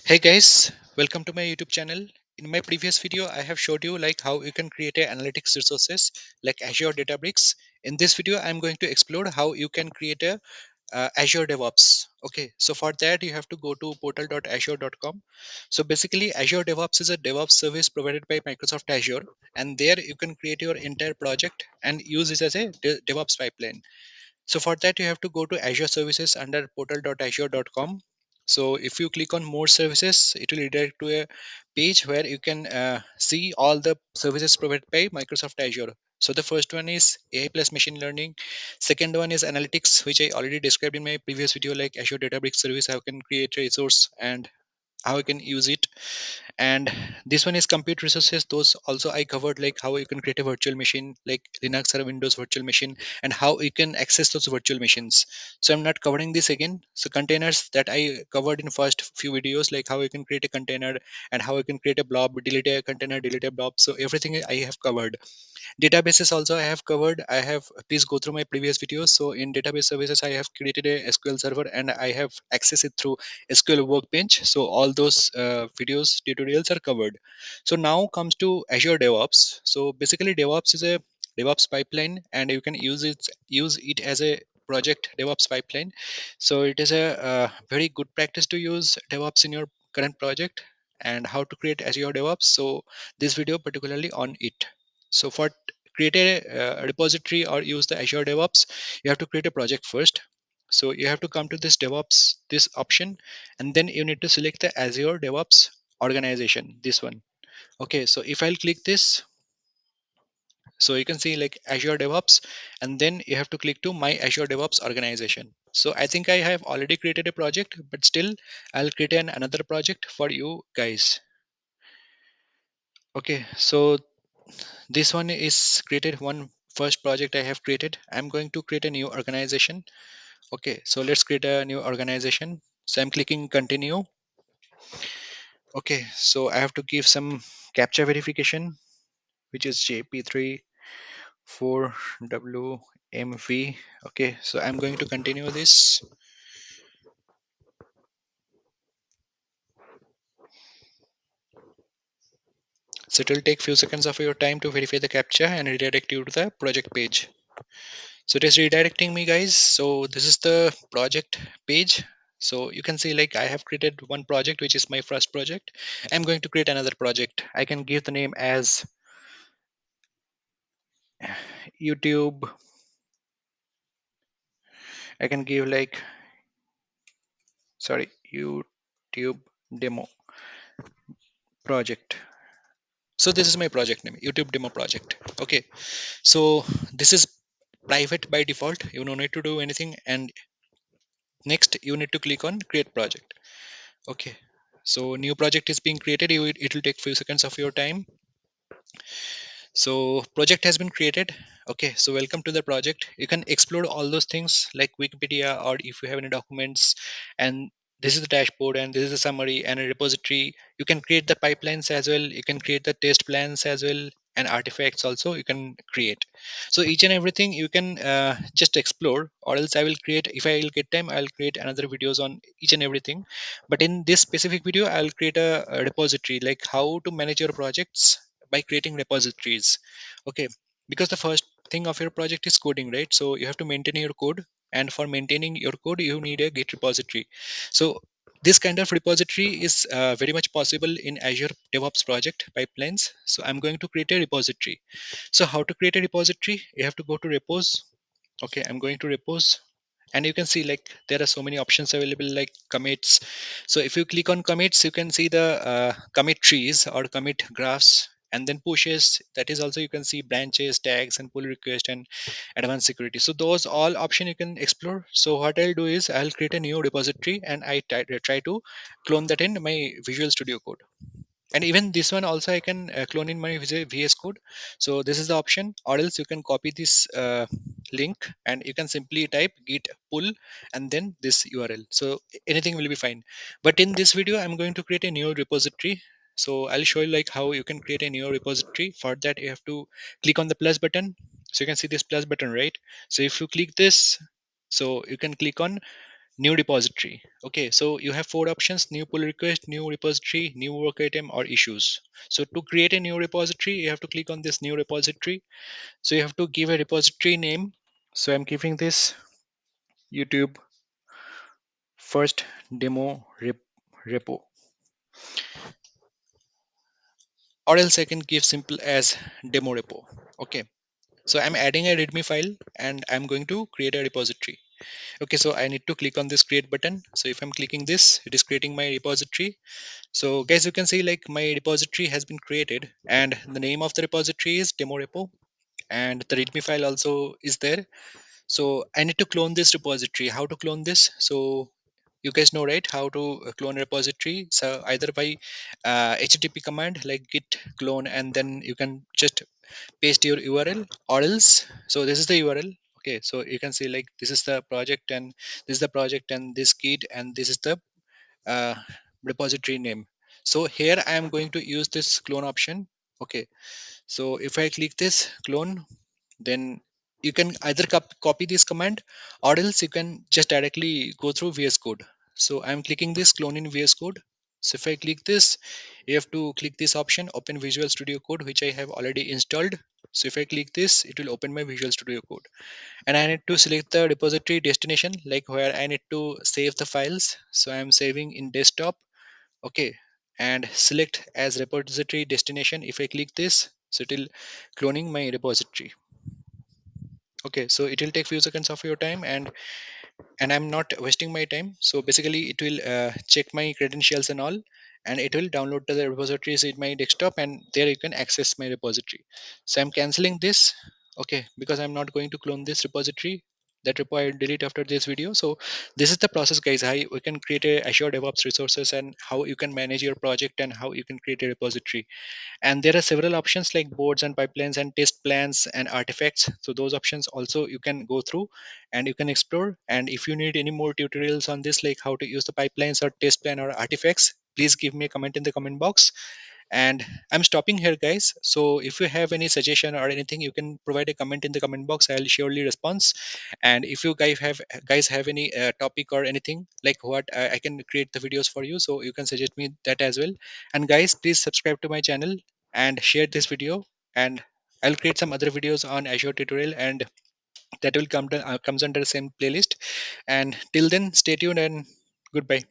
Hey guys, welcome to my YouTube channel. In my previous video, I have showed you like how you can create a analytics resources like Azure Databricks. In this video, I'm going to explore how you can create a Azure DevOps. Okay, so for that you have to go to portal.azure.com. So basically, Azure DevOps is a DevOps service provided by Microsoft Azure, and there you can create your entire project and use it as a DevOps pipeline. So for that, you have to go to Azure Services under portal.azure.com. So if you click on more services, it will redirect to a page where you can see all the services provided by Microsoft Azure. So the first one is AI plus machine learning. Second one is analytics, which I already described in my previous video, like Azure Databricks service, how I can create a resource and how I can use it. And this one is compute resources. Those also I covered, like how you can create a virtual machine like Linux or Windows virtual machine, and how you can access those virtual machines. So I'm not covering this again. So containers, that I covered in first few videos, like how you can create a container and how you can create a blob, delete a container, delete a blob. So everything I have covered. Databases also I have covered. I have, please go through my previous videos. So in database services, I have created a SQL server and I have accessed it through SQL Workbench. So all those videos tutorials are covered. So now comes to Azure DevOps. So basically DevOps is a DevOps pipeline, and you can use it as a project DevOps pipeline. So it is a very good practice to use DevOps in your current project, and how to create Azure DevOps. So this video particularly on it. So for create a repository or use the Azure DevOps, you have to create a project first. So you have to come to this DevOps, this option, and then you need to select the Azure DevOps organization, this one. Okay, so if I'll click this, so you can see like Azure DevOps, and then you have to click to my Azure DevOps organization. So I think I have already created a project, but still I'll create another project for you guys. Okay, so this one is created, one first project I have created. I'm going to create a new organization. Okay, so let's create a new organization. So I'm clicking continue. Okay, so I have to give some captcha verification, which is JP34WMV. Okay, so I'm going to continue this. So it will take few seconds of your time to verify the captcha and redirect you to the project page. So it is redirecting me, guys. So this is the project page. So you can see like I have created one project, which is my first project. I'm going to create another project. I can give the name as YouTube. I can give like, sorry, YouTube demo project. So this is my project name, YouTube demo project. Okay, so this is private by default. You don't need to do anything. And next you need to click on create project. Okay, so new project is being created. It will take few seconds of your time. So project has been created. Okay, so welcome to the project. You can explore all those things like Wikipedia, or if you have any documents, and this is the dashboard, and this is the summary and a repository. You can create the pipelines as well. You can create the test plans as well, and artifacts also you can create. So each and everything you can just explore, or else I will create, if I will get time, I'll create another videos on each and everything. But in this specific video, I'll create a repository, like how to manage your projects by creating repositories. Okay, because the first thing of your project is coding, right? So you have to maintain your code, and for maintaining your code you need a git repository. So this kind of repository is very much possible in Azure DevOps project pipelines. So I'm going to create a repository. So how to create a repository? You have to go to repos. Okay, I'm going to repos, and you can see like there are so many options available, like commits. So if you click on commits, you can see the commit trees or commit graphs, and then pushes, that is also you can see branches, tags, and pull request, and advanced security. So those all option you can explore. So what I'll do is I'll create a new repository, and I try to clone that in my Visual Studio Code. And even this one also I can clone in my VS Code. So this is the option, or else you can copy this link, and you can simply type git pull and then this URL. So anything will be fine. But in this video I'm going to create a new repository. So I'll show you like how you can create a new repository. For that you have to click on the plus button. So you can see this plus button, right? So if you click this, so you can click on new repository. Okay, so you have four options: new pull request, new repository, new work item, or issues. So to create a new repository, you have to click on this new repository. So you have to give a repository name. So I'm giving this YouTube first demo repo, or else I can give simple as demo repo. Okay, so I'm adding a readme file and I'm going to create a repository. Okay, so I need to click on this create button. So if I'm clicking this, it is creating my repository. So guys, you can see like my repository has been created and the name of the repository is demo repo, and the readme file also is there. So I need to clone this repository. How to clone this? So you guys know, right, how to clone a repository. So either by http command like git clone, and then you can just paste your URL, or else, so this is the URL. Okay, so you can see like this is the project, and this is the project, and this git, and this is the uh, repository name. So here I am going to use this clone option. Okay, so if I click this clone, then you can either copy this command, or else you can just directly go through VS Code. So I'm clicking this clone in VS Code. So if I click this, you have to click this option, open Visual Studio Code, which I have already installed. So if I click this, it will open my Visual Studio Code, and I need to select the repository destination, like where I need to save the files. So I'm saving in desktop. Okay, and select as repository destination. If I click this, so it will cloning my repository. Okay, so it will take few seconds of your time, and I'm not wasting my time. So basically it will check my credentials and all, and it will download the repositories in my desktop, and there you can access my repository. So I'm canceling this. Okay, because I'm not going to clone this repository. That repo I delete after this video. So this is the process, guys, how we can create a Azure DevOps resources, and how you can manage your project, and how you can create a repository. And there are several options like boards and pipelines and test plans and artifacts. So those options also you can go through and you can explore. And if you need any more tutorials on this, like how to use the pipelines or test plan or artifacts, please give me a comment in the comment box. And I'm stopping here, guys. So if you have any suggestion or anything, you can provide a comment in the comment box. I'll surely respond. And if you guys have any topic or anything, like what I can create the videos for you, so you can suggest me that as well. And guys, please subscribe to my channel and share this video. And I'll create some other videos on Azure tutorial, and that will comes under the same playlist. And till then, stay tuned and goodbye.